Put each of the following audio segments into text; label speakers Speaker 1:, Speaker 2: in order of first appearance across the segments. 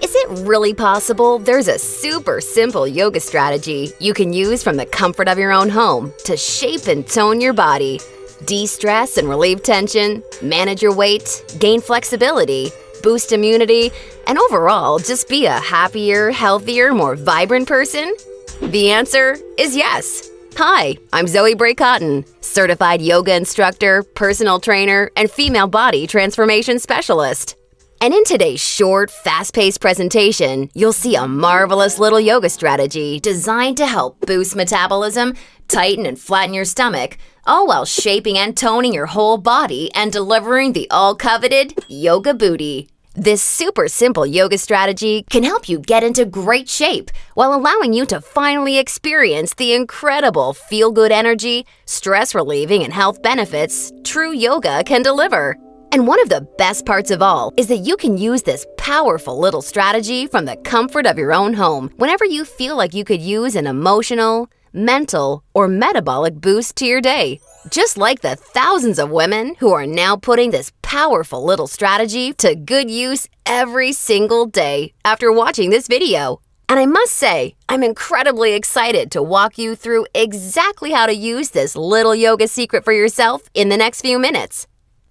Speaker 1: Is it really possible there's a super simple yoga strategy you can use from the comfort of your own home to shape and tone your body, de-stress and relieve tension, manage your weight, gain flexibility, boost immunity, and overall just be a happier, healthier, more vibrant person? The answer is yes. Hi, I'm Zoe Bray-Cotton, certified yoga instructor, personal trainer, and female body transformation specialist. And in today's short, fast-paced presentation, you'll see a marvelous little yoga strategy designed to help boost metabolism, tighten and flatten your stomach, all while shaping and toning your whole body and delivering the all-coveted yoga booty. This super simple yoga strategy can help you get into great shape while allowing you to finally experience the incredible feel-good energy, stress-relieving, and health benefits true yoga can deliver. And one of the best parts of all is that you can use this powerful little strategy from the comfort of your own home whenever you feel like you could use an emotional, mental, or metabolic boost to your day. Just like the thousands of women who are now putting this powerful little strategy to good use every single day after watching this video. And I must say, I'm incredibly excited to walk you through exactly how to use this little yoga secret for yourself in the next few minutes.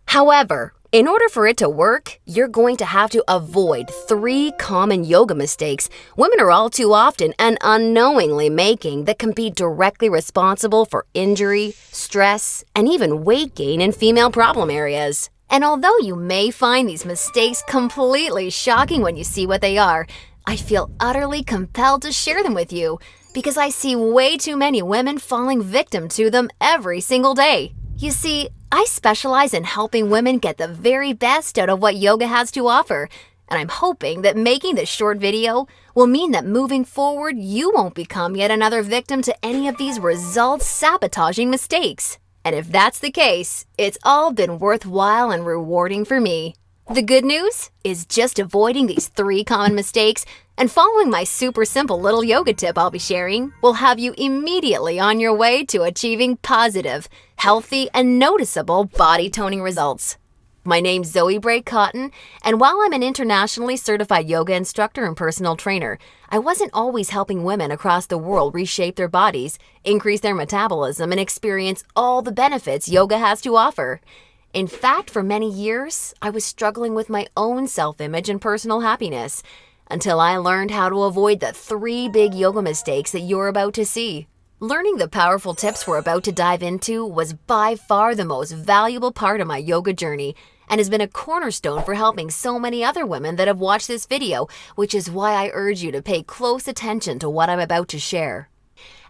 Speaker 1: However, in order for it to work, you're going to have to avoid 3 common yoga mistakes women are all too often and unknowingly making that can be directly responsible for injury, stress, and even weight gain in female problem areas. And although you may find these mistakes completely shocking when you see what they are, I feel utterly compelled to share them with you because I see way too many women falling victim to them every single day. You see, I specialize in helping women get the very best out of what yoga has to offer, and I'm hoping that making this short video will mean that moving forward, you won't become yet another victim to any of these results-sabotaging mistakes. And if that's the case, it's all been worthwhile and rewarding for me. The good news is just avoiding these 3 common mistakes and following my super simple little yoga tip I'll be sharing will have you immediately on your way to achieving positive, healthy, and noticeable body toning results. My name's Zoe Bray-Cotton, and while I'm an internationally certified yoga instructor and personal trainer, I wasn't always helping women across the world reshape their bodies, increase their metabolism, and experience all the benefits yoga has to offer. In fact, for many years, I was struggling with my own self-image and personal happiness until I learned how to avoid the 3 big yoga mistakes that you're about to see. Learning the powerful tips we're about to dive into was by far the most valuable part of my yoga journey and has been a cornerstone for helping so many other women that have watched this video, which is why I urge you to pay close attention to what I'm about to share.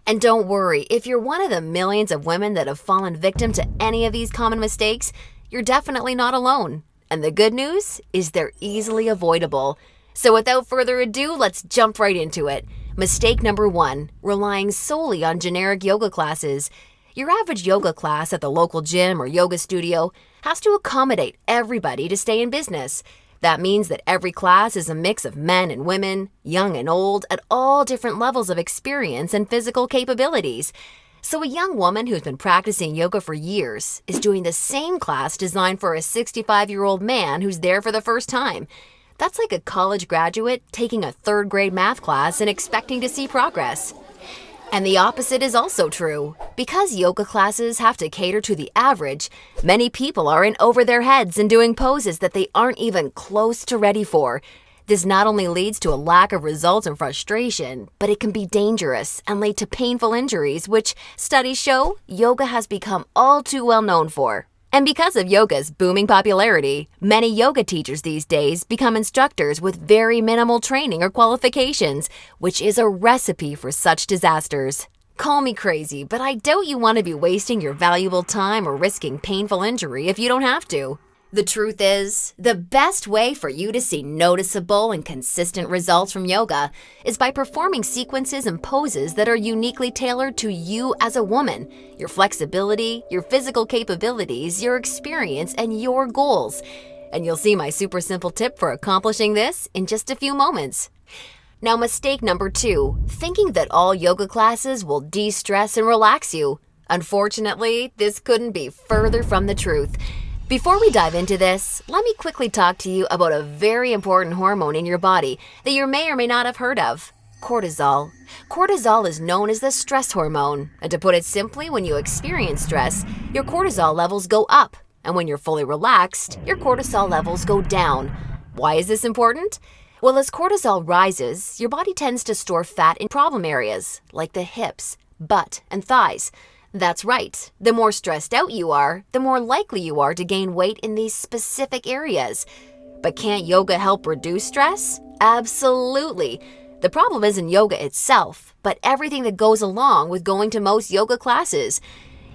Speaker 1: And don't worry, if you're one of the millions of women that have fallen victim to any of these common mistakes, you're definitely not alone. And the good news is they're easily avoidable. So without further ado, let's jump right into it. Mistake number 1, relying solely on generic yoga classes. Your average yoga class at the local gym or yoga studio has to accommodate everybody to stay in business. That means that every class is a mix of men and women, young and old, at all different levels of experience and physical capabilities. So a young woman who's been practicing yoga for years is doing the same class designed for a 65-year-old man who's there for the first time. That's like a college graduate taking a 3rd grade math class and expecting to see progress. And the opposite is also true. Because yoga classes have to cater to the average, many people are in over their heads and doing poses that they aren't even close to ready for. This not only leads to a lack of results and frustration, but it can be dangerous and lead to painful injuries, which studies show yoga has become all too well known for. And because of yoga's booming popularity, many yoga teachers these days become instructors with very minimal training or qualifications, which is a recipe for such disasters. Call me crazy, but I doubt you want to be wasting your valuable time or risking painful injury if you don't have to. The truth is, the best way for you to see noticeable and consistent results from yoga is by performing sequences and poses that are uniquely tailored to you as a woman, your flexibility, your physical capabilities, your experience, and your goals. And you'll see my super simple tip for accomplishing this in just a few moments. Now, mistake number 2, thinking that all yoga classes will de-stress and relax you. Unfortunately, this couldn't be further from the truth. Before we dive into this, let me quickly talk to you about a very important hormone in your body that you may or may not have heard of: cortisol. Cortisol is known as the stress hormone, and to put it simply, when you experience stress, your cortisol levels go up, and when you're fully relaxed, your cortisol levels go down. Why is this important? Well, as cortisol rises, your body tends to store fat in problem areas, like the hips, butt, and thighs. That's right. The more stressed out you are, the more likely you are to gain weight in these specific areas. But can't yoga help reduce stress? Absolutely. The problem isn't yoga itself, but everything that goes along with going to most yoga classes.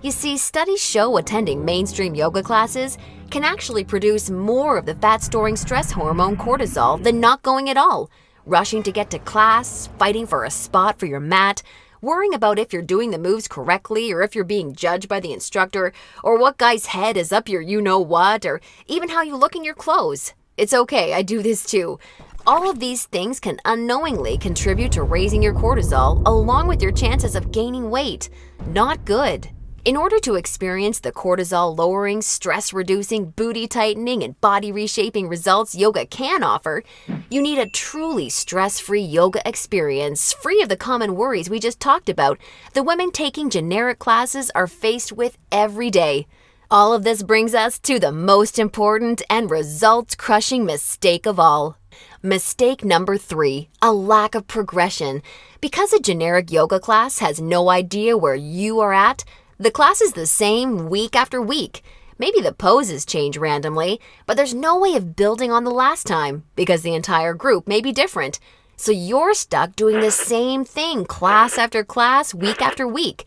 Speaker 1: You see, studies show attending mainstream yoga classes can actually produce more of the fat-storing stress hormone cortisol than not going at all. Rushing to get to class, fighting for a spot for your mat, worrying about if you're doing the moves correctly or if you're being judged by the instructor, or what guy's head is up your you-know-what, or even how you look in your clothes. It's okay, I do this too. All of these things can unknowingly contribute to raising your cortisol along with your chances of gaining weight. Not good. In order to experience the cortisol-lowering, stress-reducing, booty-tightening, and body-reshaping results yoga can offer, you need a truly stress-free yoga experience, free of the common worries we just talked about the women taking generic classes are faced with every day. All of this brings us to the most important and results-crushing mistake of all. Mistake number 3, a lack of progression. Because a generic yoga class has no idea where you are at, the class is the same week after week. Maybe the poses change randomly, but there's no way of building on the last time because the entire group may be different. So you're stuck doing the same thing class after class, week after week.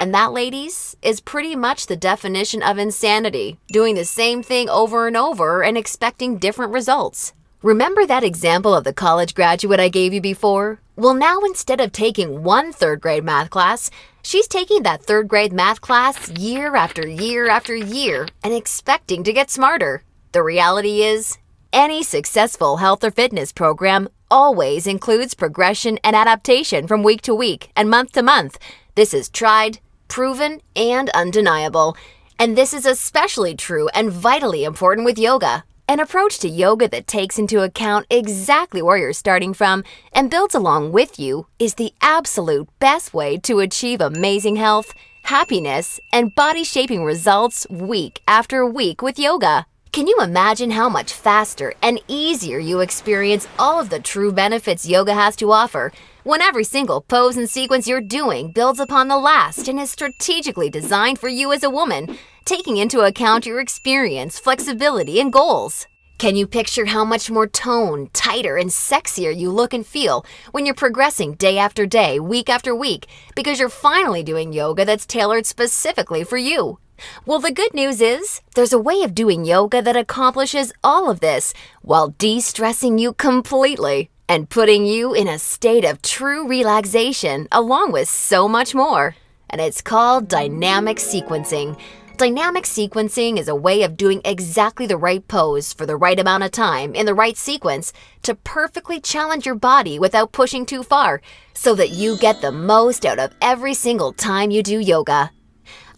Speaker 1: And that, ladies, is pretty much the definition of insanity, doing the same thing over and over and expecting different results. Remember that example of the college graduate I gave you before? Well, now instead of taking one third-grade math class, she's taking that third-grade math class year after year after year and expecting to get smarter. The reality is, any successful health or fitness program always includes progression and adaptation from week to week and month to month. This is tried, proven, and undeniable. And this is especially true and vitally important with yoga. An approach to yoga that takes into account exactly where you're starting from and builds along with you is the absolute best way to achieve amazing health, happiness, and body-shaping results week after week with yoga. Can you imagine how much faster and easier you experience all of the true benefits yoga has to offer when every single pose and sequence you're doing builds upon the last and is strategically designed for you as a woman, taking into account your experience, flexibility, and goals? Can you picture how much more toned, tighter, and sexier you look and feel when you're progressing day after day, week after week, because you're finally doing yoga that's tailored specifically for you? Well, the good news is, there's a way of doing yoga that accomplishes all of this while de-stressing you completely and putting you in a state of true relaxation along with so much more. And it's called dynamic sequencing. Dynamic sequencing is a way of doing exactly the right pose for the right amount of time in the right sequence to perfectly challenge your body without pushing too far so that you get the most out of every single time you do yoga.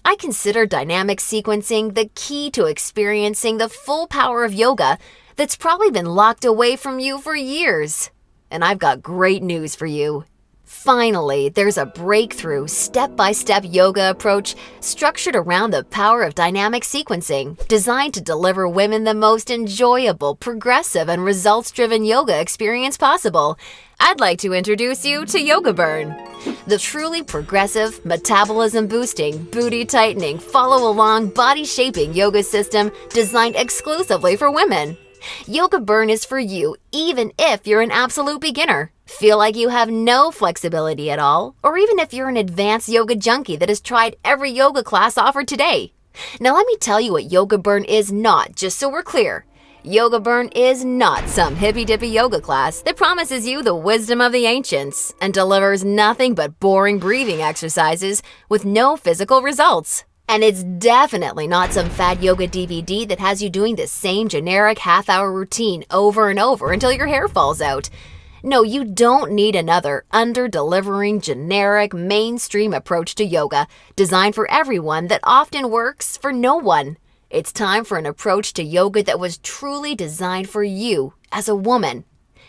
Speaker 1: I consider dynamic sequencing the key to experiencing the full power of yoga that's probably been locked away from you for years. And I've got great news for you. Finally, there's a breakthrough, step-by-step yoga approach structured around the power of dynamic sequencing, designed to deliver women the most enjoyable, progressive, and results-driven yoga experience possible. I'd like to introduce you to Yoga Burn, the truly progressive, metabolism-boosting, booty-tightening, follow-along, body-shaping yoga system designed exclusively for women. Yoga Burn is for you even if you're an absolute beginner, feel like you have no flexibility at all, or even if you're an advanced yoga junkie that has tried every yoga class offered today. Now let me tell you what Yoga Burn is not, just so we're clear. Yoga Burn is not some hippy-dippy yoga class that promises you the wisdom of the ancients and delivers nothing but boring breathing exercises with no physical results. And it's definitely not some fad yoga DVD that has you doing the same generic half-hour routine over and over until your hair falls out. No, you don't need another under-delivering, generic, mainstream approach to yoga designed for everyone that often works for no one. It's time for an approach to yoga that was truly designed for you as a woman.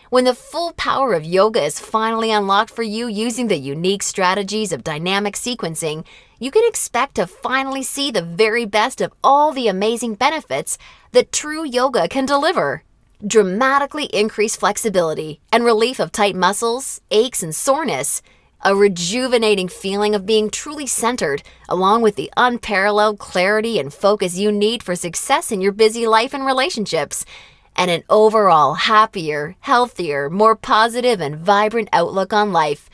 Speaker 1: When the full power of yoga is finally unlocked for you using the unique strategies of dynamic sequencing, you can expect to finally see the very best of all the amazing benefits that true yoga can deliver. Dramatically increased flexibility and relief of tight muscles, aches, and soreness. A rejuvenating feeling of being truly centered, along with the unparalleled clarity and focus you need for success in your busy life and relationships. And an overall happier, healthier, more positive and vibrant outlook on life.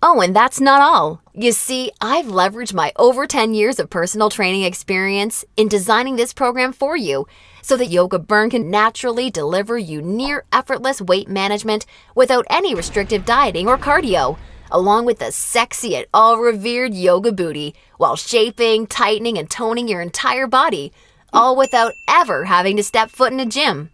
Speaker 1: Oh, and that's not all. You see, I've leveraged my over 10 years of personal training experience in designing this program for you so that Yoga Burn can naturally deliver you near effortless weight management without any restrictive dieting or cardio, along with the sexy yet all-revered yoga booty while shaping, tightening, and toning your entire body, all without ever having to step foot in a gym.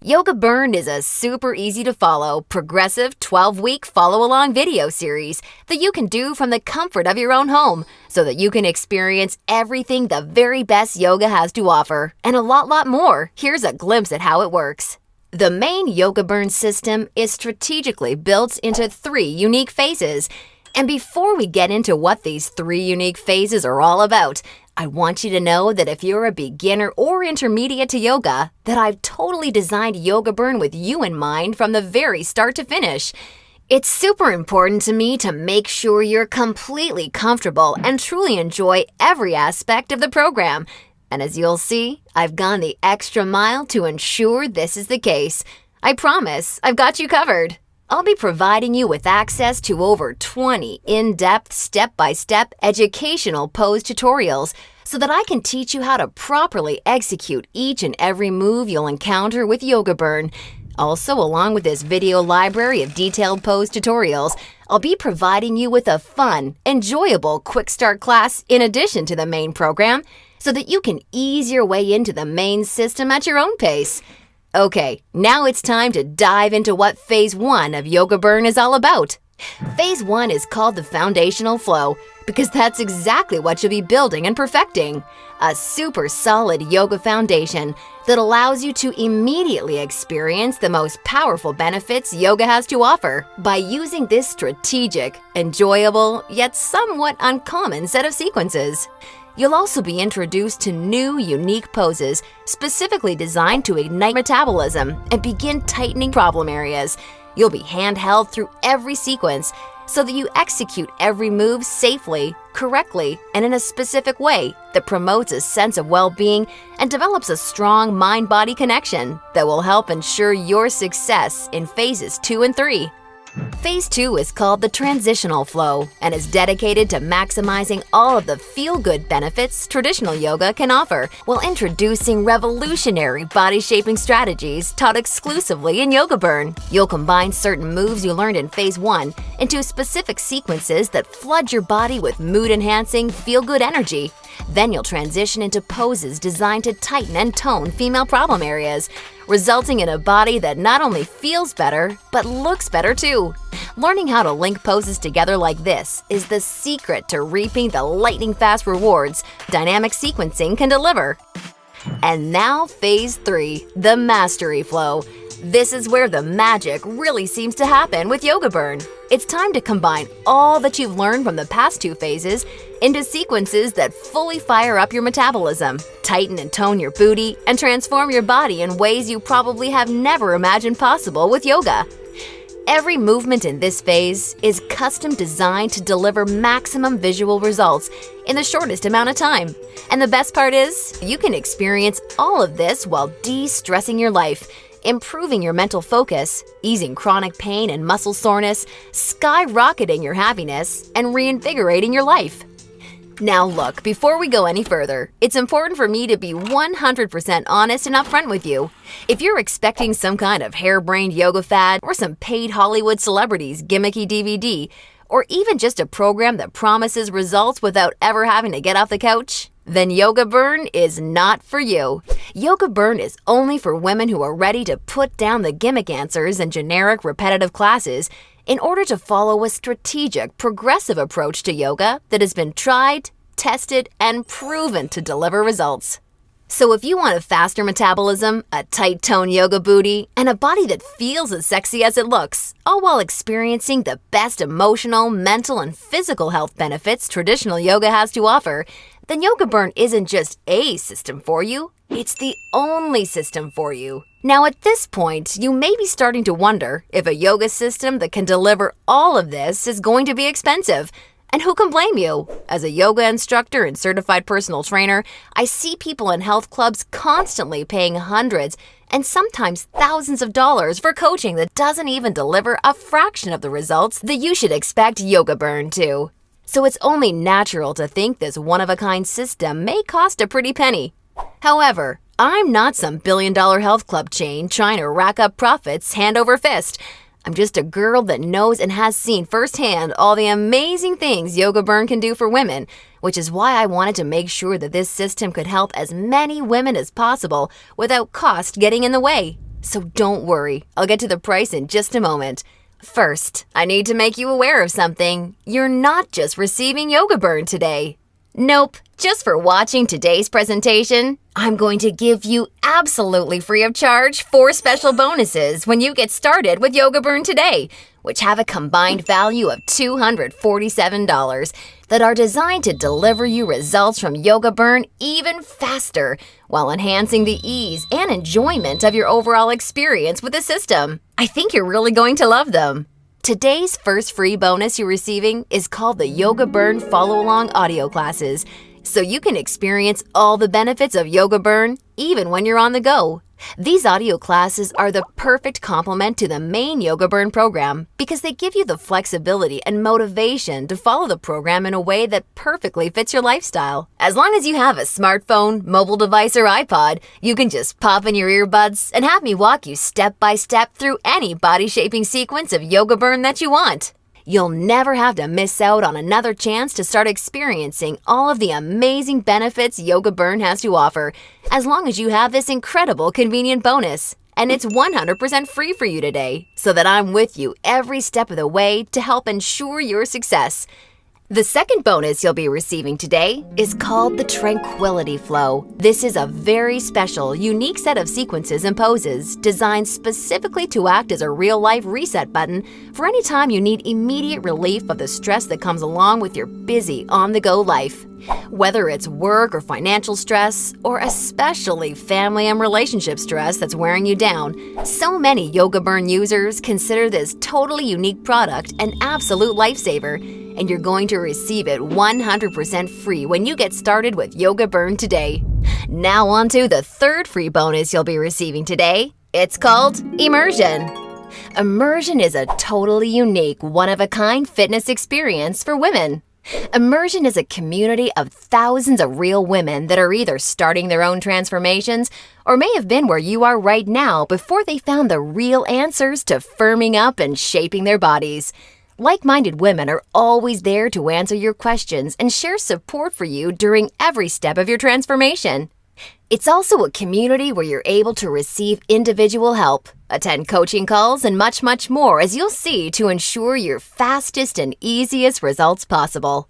Speaker 1: Yoga Burn is a super easy to follow, progressive 12-week follow-along video series that you can do from the comfort of your own home so that you can experience everything the very best yoga has to offer and a lot more. Here's a glimpse at how it works. The main Yoga Burn system is strategically built into 3 unique phases. And before we get into what these 3 unique phases are all about, I want you to know that if you're a beginner or intermediate to yoga, that I've totally designed Yoga Burn with you in mind from the very start to finish. It's super important to me to make sure you're completely comfortable and truly enjoy every aspect of the program. And as you'll see, I've gone the extra mile to ensure this is the case. I promise, I've got you covered. I'll be providing you with access to over 20 in-depth, step-by-step educational pose tutorials so that I can teach you how to properly execute each and every move you'll encounter with Yoga Burn. Also, along with this video library of detailed pose tutorials, I'll be providing you with a fun, enjoyable quick start class in addition to the main program so that you can ease your way into the main system at your own pace. Okay, now it's time to dive into what Phase 1 of Yoga Burn is all about. Phase 1 is called the foundational flow because that's exactly what you'll be building and perfecting. A super solid yoga foundation that allows you to immediately experience the most powerful benefits yoga has to offer by using this strategic, enjoyable, yet somewhat uncommon set of sequences. You'll also be introduced to new, unique poses specifically designed to ignite metabolism and begin tightening problem areas. You'll be handheld through every sequence so that you execute every move safely, correctly, and in a specific way that promotes a sense of well-being and develops a strong mind-body connection that will help ensure your success in phases 2 and 3. Phase 2 is called the transitional flow and is dedicated to maximizing all of the feel-good benefits traditional yoga can offer while introducing revolutionary body-shaping strategies taught exclusively in Yoga Burn. You'll combine certain moves you learned in Phase 1 into specific sequences that flood your body with mood-enhancing, feel-good energy. Then you'll transition into poses designed to tighten and tone female problem areas, resulting in a body that not only feels better, but looks better too. Learning how to link poses together like this is the secret to reaping the lightning-fast rewards dynamic sequencing can deliver. And now Phase 3, the mastery flow. This is where the magic really seems to happen with Yoga Burn. It's time to combine all that you've learned from the past 2 phases into sequences that fully fire up your metabolism, tighten and tone your booty, and transform your body in ways you probably have never imagined possible with yoga. Every movement in this phase is custom designed to deliver maximum visual results in the shortest amount of time. And the best part is, you can experience all of this while de-stressing your life, improving your mental focus, easing chronic pain and muscle soreness, skyrocketing your happiness, and reinvigorating your life. Now look, before we go any further, it's important for me to be 100% honest and upfront with you. If you're expecting some kind of harebrained yoga fad or some paid Hollywood celebrities gimmicky DVD, or even just a program that promises results without ever having to get off the couch, then Yoga Burn is not for you. Yoga Burn is only for women who are ready to put down the gimmick answers and generic repetitive classes in order to follow a strategic, progressive approach to yoga that has been tried, tested, and proven to deliver results. So if you want a faster metabolism, a tight toned yoga booty, and a body that feels as sexy as it looks, all while experiencing the best emotional, mental, and physical health benefits traditional yoga has to offer, then Yoga Burn isn't just a system for you, it's the only system for you. Now at this point, you may be starting to wonder if a yoga system that can deliver all of this is going to be expensive. And who can blame you? As a yoga instructor and certified personal trainer, I see people in health clubs constantly paying hundreds and sometimes thousands of dollars for coaching that doesn't even deliver a fraction of the results that you should expect Yoga Burn to. So it's only natural to think this one-of-a-kind system may cost a pretty penny. However, I'm not some billion-dollar health club chain trying to rack up profits hand over fist. I'm just a girl that knows and has seen firsthand all the amazing things Yoga Burn can do for women, which is why I wanted to make sure that this system could help as many women as possible without cost getting in the way. So don't worry, I'll get to the price in just a moment. First, I need to make you aware of something. You're not just receiving Yoga Burn today. Nope, just for watching today's presentation, I'm going to give you absolutely free of charge 4 special bonuses when you get started with Yoga Burn today, which have a combined value of $247 that are designed to deliver you results from Yoga Burn even faster while enhancing the ease and enjoyment of your overall experience with the system. I think you're really going to love them. Today's first free bonus you're receiving is called the Yoga Burn Follow-Along Audio Classes, so you can experience all the benefits of Yoga Burn even when you're on the go. These audio classes are the perfect complement to the main Yoga Burn program because they give you the flexibility and motivation to follow the program in a way that perfectly fits your lifestyle. As long as you have a smartphone, mobile device, or iPod, you can just pop in your earbuds and have me walk you step by step through any body-shaping sequence of Yoga Burn that you want. You'll never have to miss out on another chance to start experiencing all of the amazing benefits Yoga Burn has to offer, as long as you have this incredible convenient bonus. And it's 100% free for you today, so that I'm with you every step of the way to help ensure your success. The second bonus you'll be receiving today is called the Tranquility Flow. This is a very special, unique set of sequences and poses designed specifically to act as a real-life reset button for any time you need immediate relief of the stress that comes along with your busy, on-the-go life. Whether it's work or financial stress, or especially family and relationship stress that's wearing you down, so many Yoga Burn users consider this totally unique product an absolute lifesaver, and you're going to receive it 100% free when you get started with Yoga Burn today. Now on to the third free bonus you'll be receiving today. It's called Immersion. Immersion is a totally unique, one-of-a-kind fitness experience for women. Immersion is a community of thousands of real women that are either starting their own transformations or may have been where you are right now before they found the real answers to firming up and shaping their bodies. Like-minded women are always there to answer your questions and share support for you during every step of your transformation. It's also a community where you're able to receive individual help, attend coaching calls, and much, much more, as you'll see, to ensure your fastest and easiest results possible.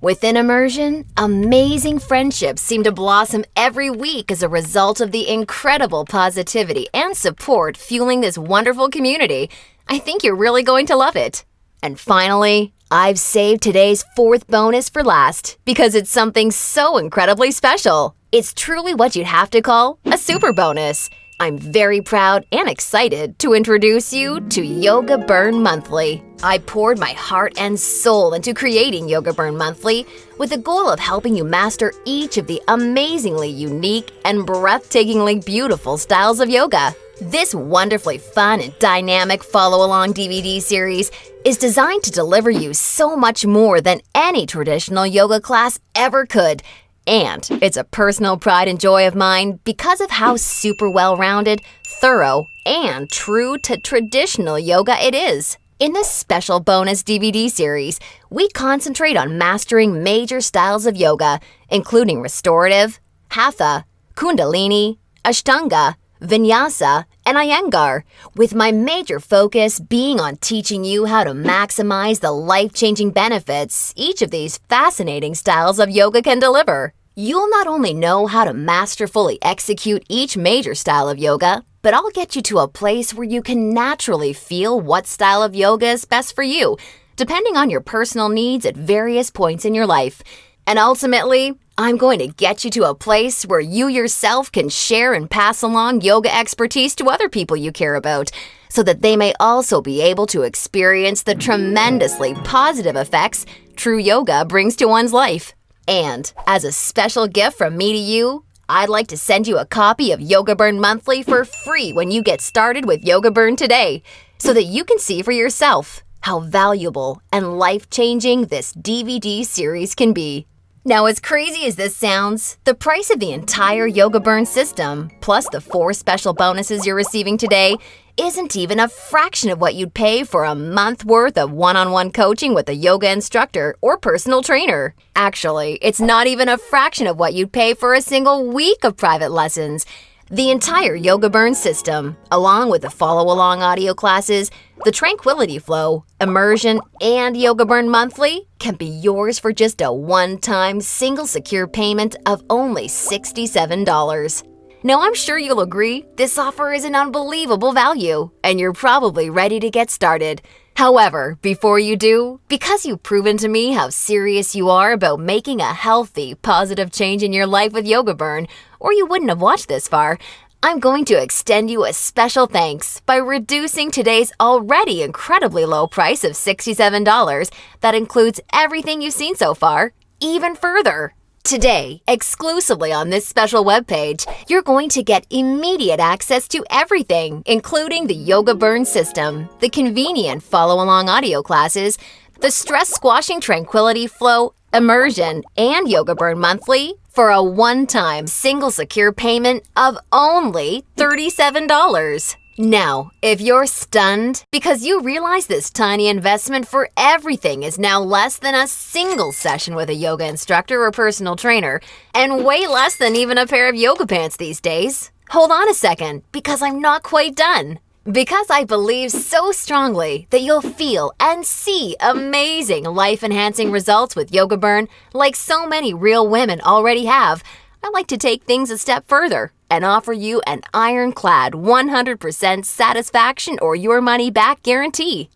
Speaker 1: Within Immersion, amazing friendships seem to blossom every week as a result of the incredible positivity and support fueling this wonderful community. I think you're really going to love it. And finally, I've saved today's fourth bonus for last because it's something so incredibly special. It's truly what you'd have to call a super bonus. I'm very proud and excited to introduce you to Yoga Burn Monthly. I poured my heart and soul into creating Yoga Burn Monthly with the goal of helping you master each of the amazingly unique and breathtakingly beautiful styles of yoga. This wonderfully fun and dynamic follow-along DVD series is designed to deliver you so much more than any traditional yoga class ever could. And it's a personal pride and joy of mine because of how super well-rounded, thorough, and true to traditional yoga it is. In this special bonus DVD series, we concentrate on mastering major styles of yoga, including restorative, hatha, kundalini, ashtanga, vinyasa, and iyengar, with my major focus being on teaching you how to maximize the life-changing benefits each of these fascinating styles of yoga can deliver. You'll not only know how to masterfully execute each major style of yoga, but I'll get you to a place where you can naturally feel what style of yoga is best for you, depending on your personal needs at various points in your life. And ultimately, I'm going to get you to a place where you yourself can share and pass along yoga expertise to other people you care about, so that they may also be able to experience the tremendously positive effects true yoga brings to one's life. And as a special gift from me to you, I'd like to send you a copy of Yoga Burn Monthly for free when you get started with Yoga Burn today, so that you can see for yourself how valuable and life-changing this DVD series can be. Now, as crazy as this sounds, the price of the entire Yoga Burn system, plus the 4 special bonuses you're receiving today, isn't even a fraction of what you'd pay for a month worth of one-on-one coaching with a yoga instructor or personal trainer. Actually, it's not even a fraction of what you'd pay for a single week of private lessons. The entire Yoga Burn system, along with the follow-along audio classes, the Tranquility Flow, Immersion, and Yoga Burn Monthly, can be yours for just a one-time single secure payment of only $67. Now, I'm sure you'll agree this offer is an unbelievable value, and you're probably ready to get started. However, before you do, because you've proven to me how serious you are about making a healthy, positive change in your life with Yoga Burn, or you wouldn't have watched this far, I'm going to extend you a special thanks by reducing today's already incredibly low price of $67 that includes everything you've seen so far, even further. Today, exclusively on this special webpage, you're going to get immediate access to everything, including the Yoga Burn system, the convenient follow-along audio classes, the stress-squashing Tranquility Flow, Immersion, and Yoga Burn Monthly for a one-time single secure payment of only $37. Now, if you're stunned because you realize this tiny investment for everything is now less than a single session with a yoga instructor or personal trainer, and way less than even a pair of yoga pants these days, hold on a second, because I'm not quite done. Because I believe so strongly that you'll feel and see amazing life-enhancing results with Yoga Burn like so many real women already have, I'd like to take things a step further and offer you an ironclad 100% satisfaction or your money back guarantee.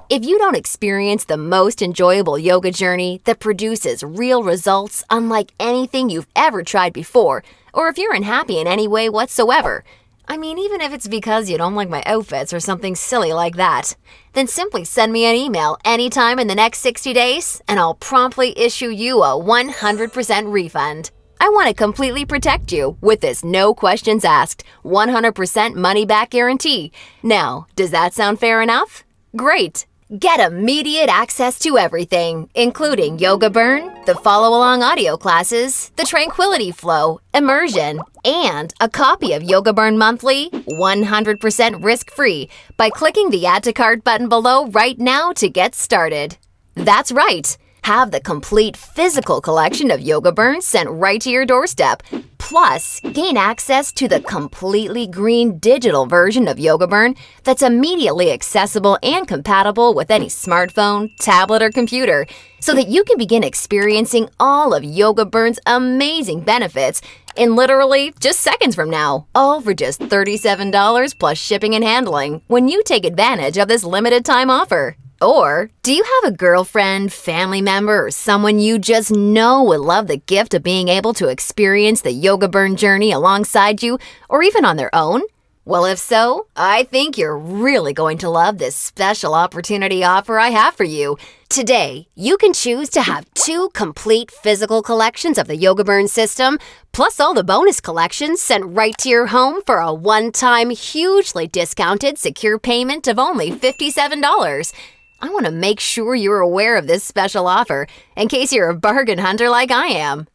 Speaker 1: If you don't experience the most enjoyable yoga journey that produces real results unlike anything you've ever tried before, or if you're unhappy in any way whatsoever, I mean, even if it's because you don't like my outfits or something silly like that, then simply send me an email anytime in the next 60 days and I'll promptly issue you a 100% refund. I want to completely protect you with this no questions asked, 100% money back guarantee. Now, does that sound fair enough? Great! Get immediate access to everything, including Yoga Burn, the follow-along audio classes, the Tranquility Flow, Immersion, and a copy of Yoga Burn Monthly, 100% risk-free, by clicking the Add to Cart button below right now to get started. That's right! Have the complete physical collection of Yoga Burn sent right to your doorstep. Plus, gain access to the completely green digital version of Yoga Burn that's immediately accessible and compatible with any smartphone, tablet, or computer, so that you can begin experiencing all of Yoga Burn's amazing benefits in literally just seconds from now, all for just $37 plus shipping and handling when you take advantage of this limited time offer. Or, do you have a girlfriend, family member, or someone you just know would love the gift of being able to experience the Yoga Burn journey alongside you, or even on their own? Well, if so, I think you're really going to love this special opportunity offer I have for you. Today, you can choose to have 2 complete physical collections of the Yoga Burn system, plus all the bonus collections sent right to your home for a one-time, hugely discounted secure payment of only $57. I want to make sure you're aware of this special offer in case you're a bargain hunter like I am.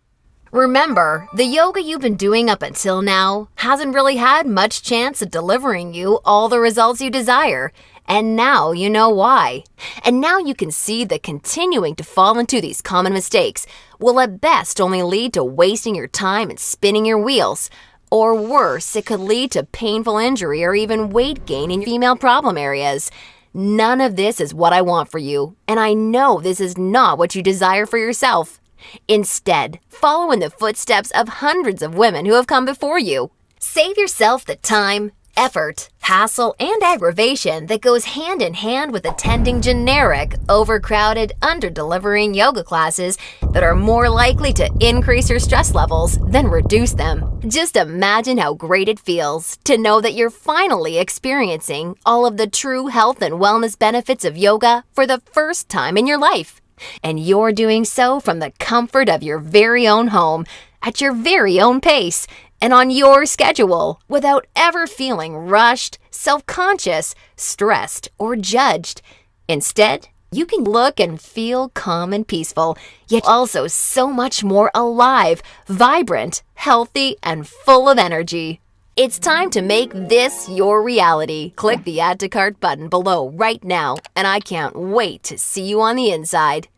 Speaker 1: Remember, the yoga you've been doing up until now hasn't really had much chance of delivering you all the results you desire, and now you know why. And now you can see that continuing to fall into these common mistakes will at best only lead to wasting your time and spinning your wheels. Or worse, it could lead to painful injury or even weight gain in your female problem areas. None of this is what I want for you, and I know this is not what you desire for yourself. Instead, follow in the footsteps of hundreds of women who have come before you. Save yourself the time, effort, hassle, and aggravation that goes hand in hand with attending generic, overcrowded, under-delivering yoga classes that are more likely to increase your stress levels than reduce them. Just imagine how great it feels to know that you're finally experiencing all of the true health and wellness benefits of yoga for the first time in your life. And you're doing so from the comfort of your very own home, at your very own pace, and on your schedule, without ever feeling rushed, self-conscious, stressed, or judged. Instead, you can look and feel calm and peaceful, yet also so much more alive, vibrant, healthy, and full of energy. It's time to make this your reality. Click the Add to Cart button below right now, and I can't wait to see you on the inside.